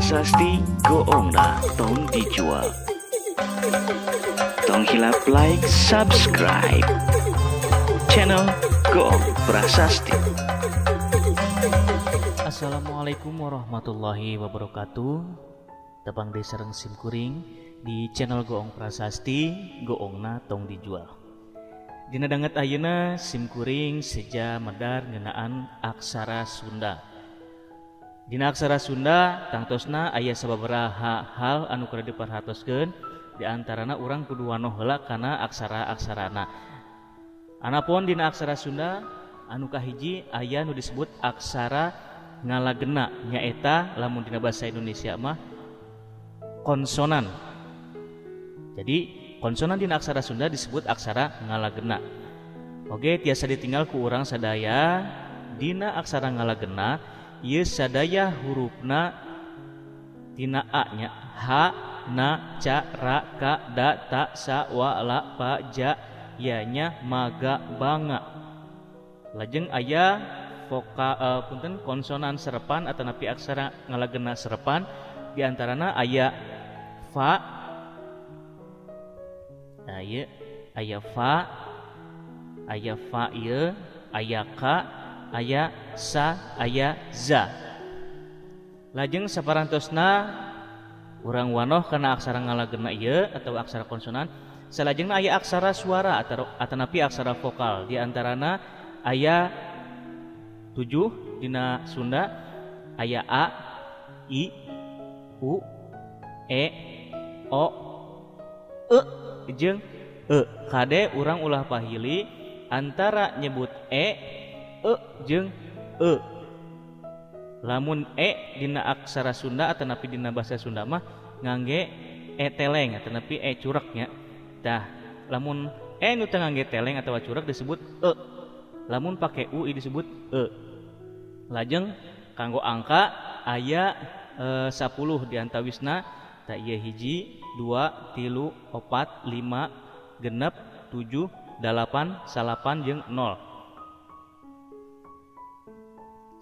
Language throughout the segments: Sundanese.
prasasti goongna tong dijual. Tong hilap like, subscribe channel Goong Prasasti. Assalamualaikum warahmatullahi wabarakatuh. Tepang desa sareng simkuring di channel Goong Prasasti, goongna tong dijual. Dina danget ayeuna simkuring seja medar ngeunaan aksara Sunda. Dina aksara Sunda tangtosna aya sababaraha hal anu kudu diperhatoskeun, di antarana urang kudu wanoh heula kana aksara-aksarana. Anapun dina aksara Sunda anu kahiji aya nu disebut aksara ngalagena, nyaeta lamun dina basa Indonesia mah konsonan. Jadi konsonan dina aksara Sunda disebut aksara ngalagena. Oke, tiasa ditinggal ku urang sadaya dina aksara ngalagena ieu sadaya hurufna tina a nya ha, na, ca, ra, ka, da, ta, sa, wa, la, pa, ja, ya nya maga, banga. Lajeng aya punten konsonan serepan atau napi aksara ngalagena serepan, di antarana aya fa, aya fa, aya fa ieu, aya ka, aya sa, aya za. Lajeng saparantosna urang wanoh kana aksara ngalagena ieu atau aksara konsonan, salajengna aya aksara suara atau napi aksara vokal. Di antarana aya 7 dina Sunda, aya a, i, u, e, o, e jeung e. Kade urang ulah pahili antara nyebut e jeung e. Lamun e dina aksara Sunda atau napi dina bahasa Sunda mah ngangge e teleng atau napi e curek nya. Tah, lamun e nu teu ngangge teleng atau curek disebut e. Lamun pake u disebut e. Lajeng kanggo angka aya 10 di antawisna ta ieu hiji, 2, 3, 4, 5, genep, 7, 8, 9 jeung 0.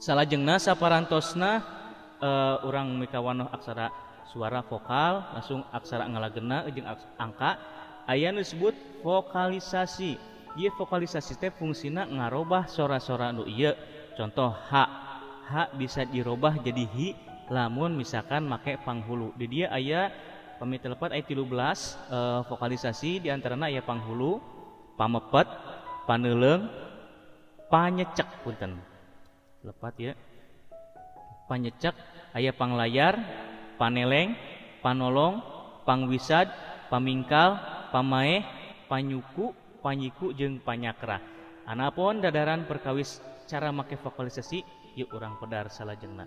Salajengna saparantosna urang mikawanoh aksara suara vokal langsung aksara ngalagena jeung angka aya nu disebut vokalisasi. Ieu vokalisasi teh fungsina ngarobah sora-sora nu ieu. Contoh ha. Ha bisa dirobah jadi hi lamun misalkan make panghulu. Di dieu aya pamitelepet aya 13 vokalisasi, di antarana aya panghulu, pamepet, paneuleung, panyecek punten. Lepat ya. Panyecek, aya panglayar, paneleng, panolong, pangwisad, pamingkal, pamaeh, panyuku, panyiku jeung panyakra. Anapun dadaran perkawis cara make vokalisasi yuk urang pedar salajengna.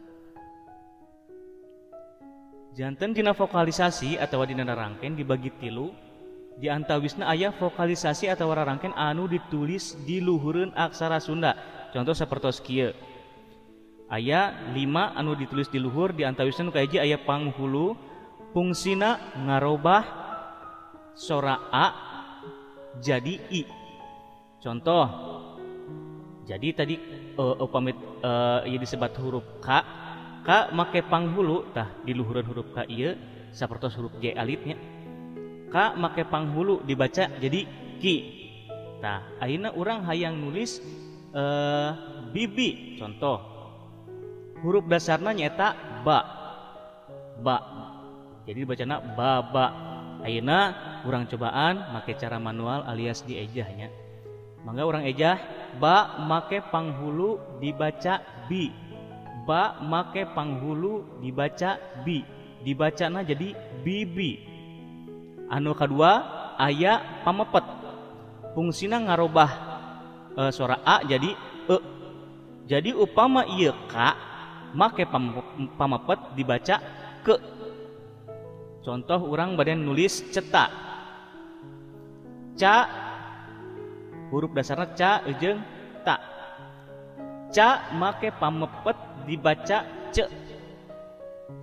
Janten dina vokalisasi atawa dina rarangken dibagi 3. Di antawisna aya vokalisasi atawa rarangken anu ditulis di luhureun aksara Sunda. Contoh sapertos kieu. Aya 5 anu ditulis di luhur, di antawisna nu kahiji aya panghulu, fungsina ngarobah sora a jadi i. Contoh, jadi tadi upamit ieu disebat huruf ka make panghulu, tah di luhureun huruf ka ieu sapertos huruf j alifnya. Ka make panghulu dibaca jadi ki. Tah, ayeuna urang hayang nulis bibi. Contoh, huruf dasarna nyata ba. Jadi dibacana baba. Ayeuna urang cobaan make cara manual alias diejahnya. Mangga urang ejah ba make panghulu dibaca bi. Ba make panghulu dibaca bi. Dibacana jadi bibi. Anu kadua aya pamepet. Fungsina ngarobah sora a jadi e. Jadi upama ieu ka make pamepet dibaca ke. Contoh urang bade nulis cetak. Ca huruf dasarna ca jeung ta. Ca make pamepet dibaca ce.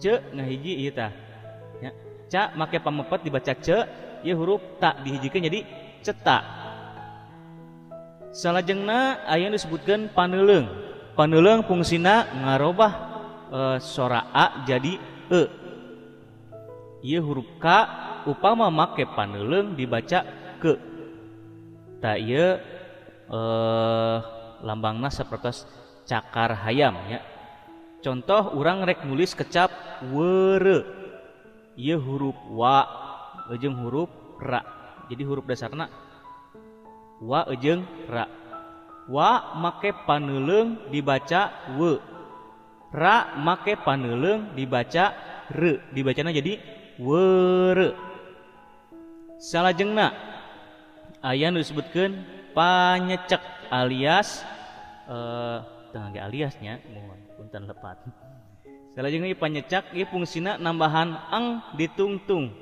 Ce ngahiji ieu tah. Ya. Ca make pamepet dibaca ce, ieu huruf ta dihijikeun jadi cetak. Salajengna aya disebutkeun paneuleung. Paneuleung fungsina ngarobah sora a jadi e. Ieu huruf K upama make paneuleung dibaca ke. Ta ieu lambangna sapertos cakar hayam ya. Contoh urang rek nulis kecap weure. Ieu huruf wa jeung huruf ra. Jadi huruf dasarna wa jeung ra. Wa make paneuleung dibaca we. Ra make paneuleung dibaca re. Dibacana jadi weure. Salajengna aya nu disebutkeun panyecek alias tengah aliasnya mohon punten lepat. Salajengna ieu panyecek ieu fungsina nambahan ang ditungtung.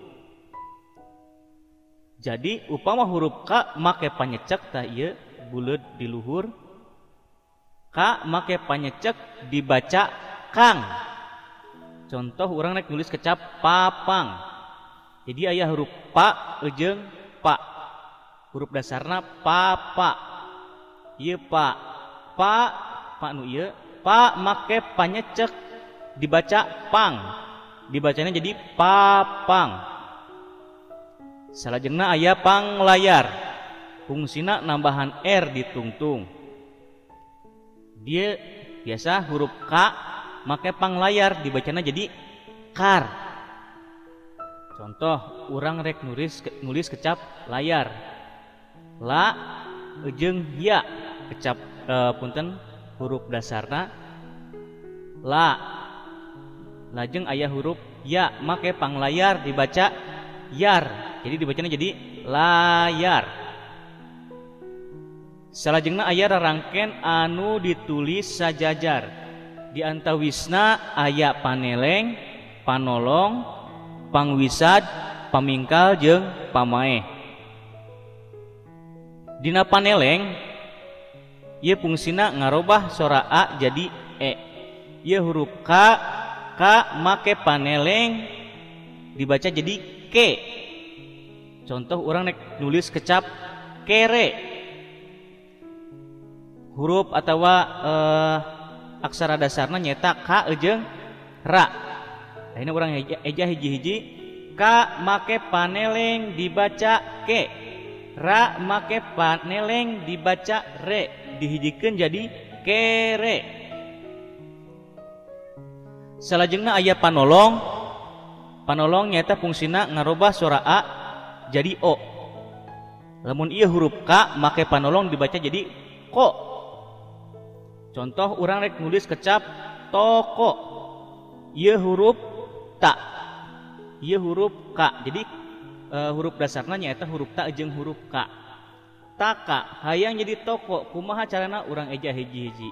Jadi upama huruf K make panyecek tah ieu buleud di luhur. K make panyecek dibaca kang. Contoh urang rek nulis kecap papang. Jadi aya huruf pa jeung pa. Huruf dasarna papa. Ieu pa. Pa nu ieu pa make panyecek dibaca pang. Dibacanya jadi papang. Salajengna aya panglayar. Fungsina nambahan R ditungtung. Dia biasa huruf K make panglayar dibacana jadi kar. Contoh urang rek nulis kecap layar. La jeung ya kecap punten huruf dasarna la. Lajeng aya huruf ya make panglayar dibaca yar. Jadi dibacana jadi layar. Salajengna aya rarangken anu ditulis sajajar. Di antawisna aya paneleng, panolong, pangwisad, pamingkal jeung pamaeh. Dina paneleng ieu fungsina ngarobah sora A jadi E. Ieu huruf K make paneleng dibaca jadi ke. Contoh urang nek nulis kecap kere. Huruf atawa aksara dasarna nyeta K jeung ra. Ayeuna urang eja hiji-hiji. K make paneleng dibaca ke. Ra make paneleng dibaca re. Dihijikeun jadi kere. Salajengna aya panolong. Panolong nyata fungsina ngarobah sora A jadi O. Lamun ieu huruf K make panolong dibaca jadi ko. Contoh urang rek nulis kecap toko. Ieu huruf ta. Ieu huruf K. Jadi huruf dasarna nyaeta huruf ta jeung huruf K. Taka hayang jadi toko. Kumaha carana urang eja hiji-hiji.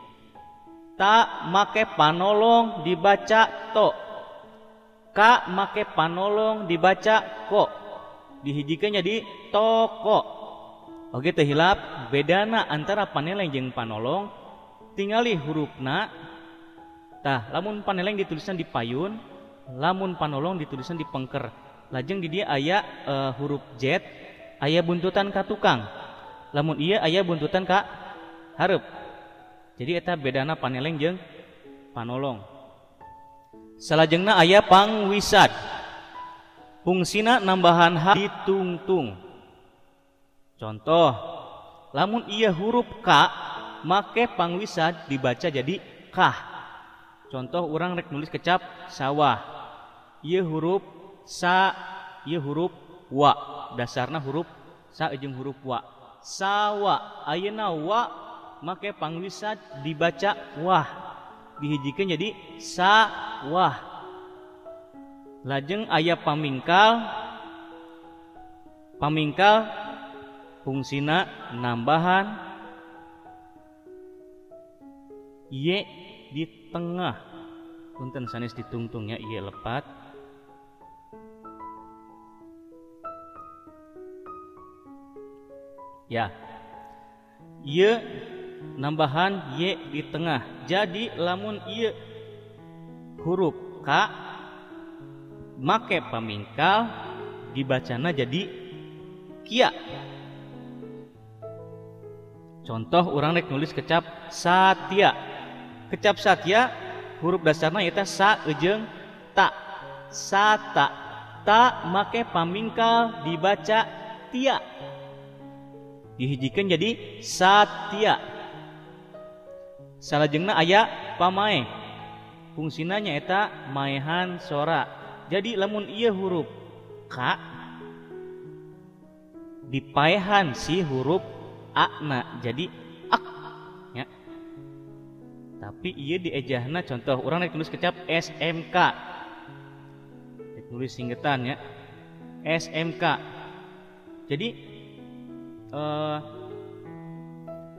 Ta make panolong dibaca to. K make panolong dibaca ko. Dihijikeun jadi toko. Oke teu hilap bedana antara paneleng jeung panolong tingali hurufna. Tah lamun paneleng ditulisan di payun, lamun panolong ditulisan di pengker. Lajeng di dia aya huruf Z, aya buntutan ka tukang. Lamun ieu aya buntutan ka hareup. Jadi eta bedana paneleng jeung panolong. Salajengna aya pangwisad. Fungsina nambahan ha ditungtung. Contoh, lamun ieu huruf K make pangwisad dibaca jadi kah. Contoh urang rek nulis kecap sawah. Ieu huruf sa, ieu huruf wa. Dasarna huruf sa jeung huruf wa. Sawa. Ayeuna wa make pangwisad dibaca wah. Dihijikeun jadi sawah. Lajeng aya pamingkal. Pamingkal fungsina nambahan ye di tengah. Punten sanes ditungtungnya ieu lepat. Ya. Ieu nambahan ye di tengah. Jadi lamun ieu huruf K make pamingkal dibacana jadi kia. Contoh urang rek nulis kecap satya. Kecap satya huruf dasarna eta sa jeung ta. Sata. ta make pamingkal dibaca tia, dihijikeun jadi satya. Salajengna aya pamae, fungsina nyaeta maehan sora. Jadi lamun ieu huruf ka dipaehan si huruf a-na jadi ak ya. Tapi ieu diejahna contoh urang rek nulis kecap SMK. Rek nulis singgetan ya. SMK. Jadi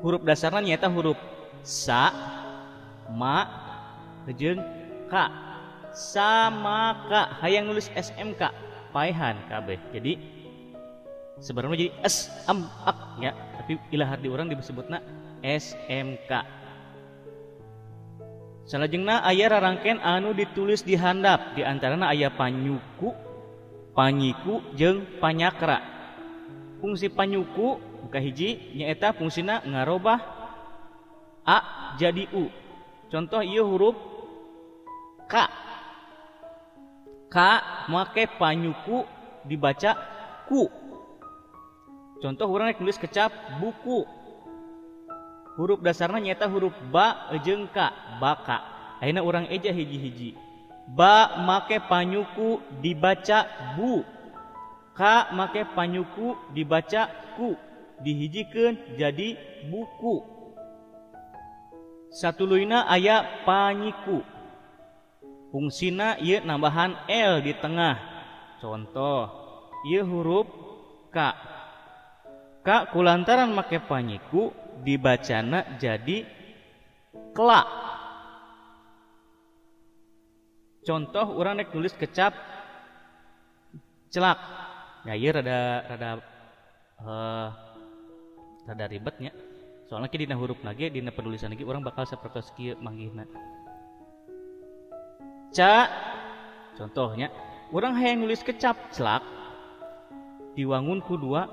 huruf dasarna nyaeta huruf sa, ma, jeung ka. Sama ka hayang nulis SMK paehan kabeh. Jadi sebenarnya jadi s am ak ya, tapi ilahar di urang disebutna SMK. Salajengna aya rarangken anu ditulis di handap, di antarana aya panyuku, panyiku jeung panyakra. Fungsi panyuku kahiji nyaeta fungsina ngarobah a jadi u. Contoh ieu huruf ka. Ka make panyuku dibaca ku. Contoh urang rek nulis kecap buku. Huruf dasarna nyaeta huruf ba jeung ka, baka. Ayeuna urang eja hiji-hiji. Ba make panyuku dibaca bu. Ka make panyuku dibaca ku. Dihijikeun jadi buku. Satuluyna aya panyiku. Fungsina ieu nambahan l di tengah. Contoh ieu huruf ka. Ka kulantaran make panyiku dibacana jadi kla. Contoh urang rek nulis kecap celak. Ya ieu rada ribetnya. Soalnya dina huruf lagi dina penulisan lagi urang bakal sapertos kieu manggihna. Ca contohnya urang hayang nulis kecap celak diwangun ku dua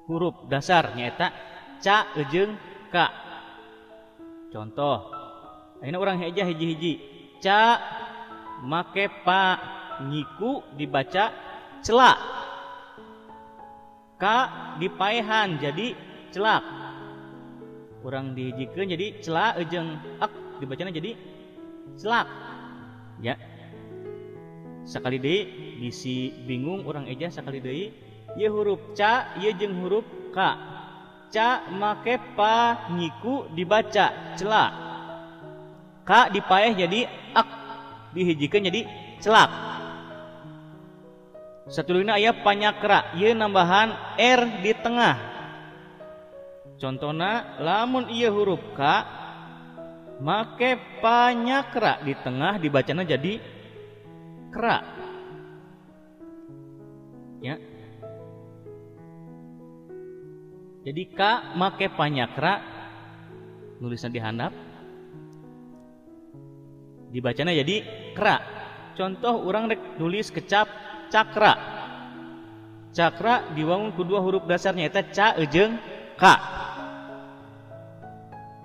huruf dasar nyaeta ca jeung ka. Contoh ayeuna urang eja hiji-hiji. Ca make pa nyiku dibaca celak. Ka dipaehan jadi celak. Urang dihijikeun jadi celak jeung ak dibacana jadi celak. Ya. Sakali deui bisi bingung urang eja sakali deui. Ieu huruf ca ieu jeung huruf ka. Ca make pa nyiku dibaca celak. Ka dipaeh jadi ak dihijikeun jadi celak. Satuluyna aya panyakra, ieu nambahan r di tengah. Contona lamun ieu huruf ka make panyakra di tengah dibacana jadi kra. Ya. Jadi ka make panyakra nulisan di handap dibacana jadi kra. Contoh urang rek nulis kecap cakra. Cakra diwangun kedua huruf dasarnya eta ca jeung ka.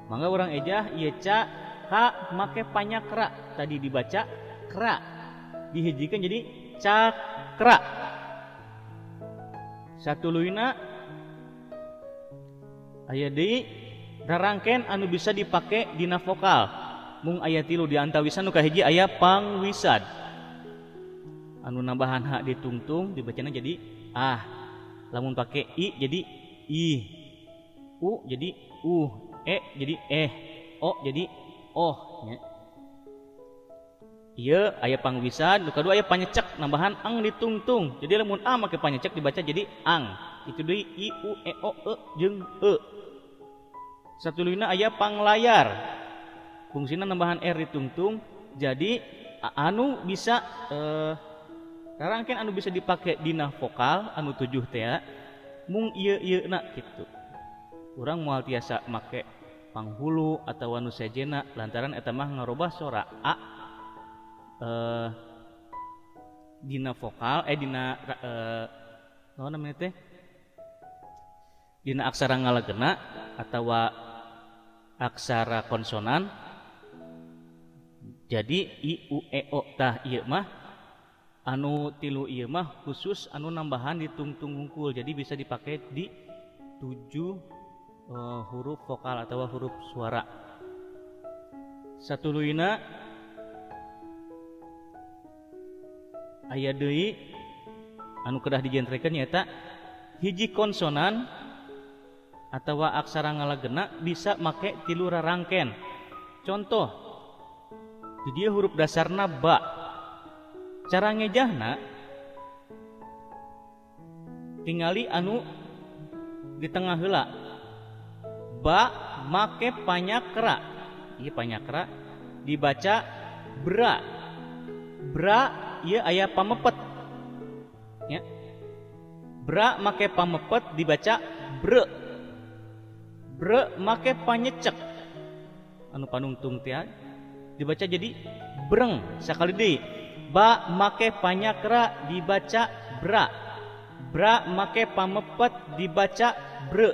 Mangga urang ejah ieu ca ka make panyakra tadi dibaca kra. Dihijikeun jadi cakra. Satuluyna aya deui rarangken anu bisa dipake dina vokal. Mung aya 3 di antawisna nu kahiji aya pangwisad. Anu nambahan hak ditungtung dibacana jadi ah. Lamun pake i jadi i. U jadi e jadi o jadi oh nya. Ieu aya pangwisad, nu kadua aya panyecek nambahan ang ditungtung. Jadi lamun a make panyecek dibaca jadi ang. Itu deui i u e o e jeung e. Satuluyna aya panglayar. Fungsina nambahan r ditungtung jadi anu bisa rarangkeun anu bisa dipake dina vokal anu 7 teh mung ieu-ieuna kitu. Urang moal tiasa make panghulu atawa anu sejena lantaran eta mah ngarobah sora a dina vokal dina naon namanya teh dina aksara ngalegena atawa aksara konsonan. Jadi i u e o tah ieu mah anu tilu ieu mah khusus anu nambahan di tungtung hungkul, jadi bisa dipakai di 7 huruf vokal atau huruf suara. Satuluina aya deui anu kedah dijentrekeun nyaeta hiji konsonan atau aksara ngalagena bisa make tilu rarangken. Contoh di dia huruf dasarna ba, cara ngejahna tingali anu di tengah heula ba make panyakra, ieu panyakra dibaca bra, bra ieu aya pamepet ya. Bra make pamepet dibaca bre, bre make panyecek anu panungtung teh dibaca jadi breng. Sakali deui ba make panyakra dibaca bra, bra make pamepet dibaca bre,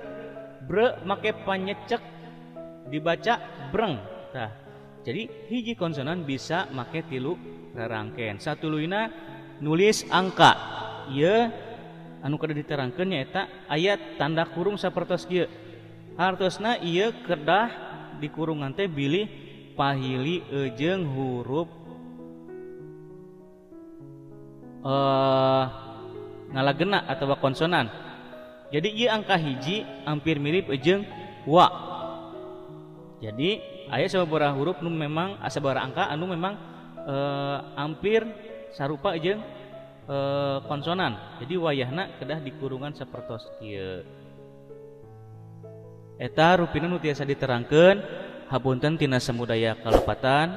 bre make panyecek dibaca breng. Tah, jadi hiji konsonan bisa make tilu rarangken. Satuluina nulis angka, ieu anu kada diterangkeun nyaeta aya tanda kurung sapertos kieu. Hartosna ieu kedah dikurungan teh bilih pahili jeung huruf ngalagena atau konsonan. Jadi ieu angka hiji hampir mirip jeung wa. Jadi aya sababaraha huruf nu memang sababaraha angka anu memang hampir sarupa jeung konsonan. Jadi wayahna kedah dikurungan sapertos kieu. Eta rupina nu tiasa diterangkeun. Hapunten tina samudaya kalepatan.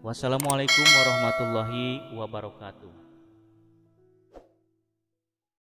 Wassalamualaikum warahmatullahi wabarakatuh.